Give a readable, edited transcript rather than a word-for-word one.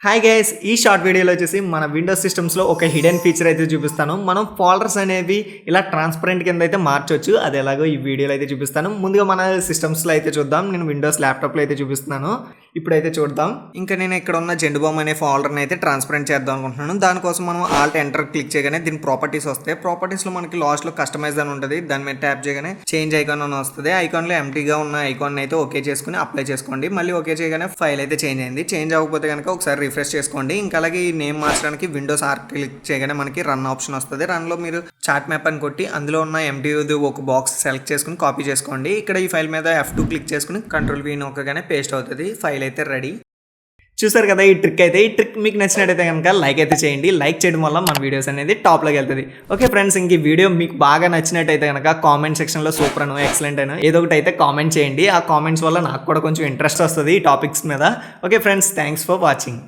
Hi guys, ఈ short వీడియోలో వచ్చేసి మన విండోస్ సిస్టమ్స్లో ఒక హిడెన్ ఫీచర్ అయితే చూపిస్తాను. మనం ఫోల్డర్స్ అనేవి ఇలా ట్రాన్స్పరెంట్ కింద అయితే మార్చొచ్చు. అది ఎలాగో ఈ వీడియోలో అయితే చూపిస్తాను. ముందుగా మన సిస్టమ్స్లో అయితే చూద్దాం. నేను విండోస్ ల్యాప్టాప్లో అయితే చూపిస్తున్నాను. ఇప్పుడైతే చూద్దాం. ఇంకా నేను ఇక్కడ ఉన్న జెండుబామ్ అనే ఫోల్డర్ని అయితే ట్రాన్స్పరెంట్ చేద్దాం అనుకుంటున్నాను. దానికోసం మనం ఆల్ట్ ఎంటర్ క్లిక్ చేయగానే దీని ప్రాపర్టీస్ వస్తాయి. ప్రాపర్టీస్లో మనకి లాస్ట్లో కస్టమైజ్ అని ఉంటుంది. దాని మీద ట్యాప్ చేయగానే చేంజ్ ఐకాన్ అని వస్తుంది. ఐకాన్లో ఎంటీగా ఉన్న ఐకాన్ అయితే ఓకే చేసుకుని అప్లై చేసుకోండి. మళ్ళీ ఓకే చేయగానే ఫైల్ అయితే చేంజ్ అయింది. చేంజ్ అవ్వకపోతే కనుక ఒకసారి రిఫ్రెష్ చేసుకోండి. ఇంకా అలాగే ఈ నేమ్ మార్చడానికి విండోస్ ఆర్ క్లిక్ చేయగానే మనకి రన్ ఆప్షన్ వస్తుంది. రన్లో మీరు చార్ట్ మ్యాప్ అని కొట్టి అందులో ఉన్న ఎంటీది ఒక బాక్స్ సెలెక్ట్ చేసుకుని కాపీ చేసుకోండి. ఇక్కడ ఈ ఫైల్ మీద F2 క్లిక్ చేసుకుని కంట్రోల్ V నొక్కగానే పేస్ట్ అవుతుంది. ఫైల్ అయితే రెడీ. చూసారు కదా ఈ ట్రిక్ అయితే. ఈ ట్రిక్ మీకు నచ్చినట్టయితే కనుక లైక్ అయితే చేయండి. లైక్ చేయడం వల్ల మన వీడియోస్ అనేది టాప్లోకి వెళ్తుంది. ఓకే ఫ్రెండ్స్, ఇంక ఈ వీడియో మీకు బాగా నచ్చినట్టయితే కనుక కామెంట్ సెక్షన్లో సూపర్ అను, ఎక్సలెంట్ అను ఏదో ఒకటి అయితే కామెంట్ చేయండి. ఆ కామెంట్స్ వల్ల నాకు కూడా కొంచెం ఇంట్రెస్ట్ వస్తుంది ఈ టాపిక్స్ మీద. Okay friends, thanks for watching.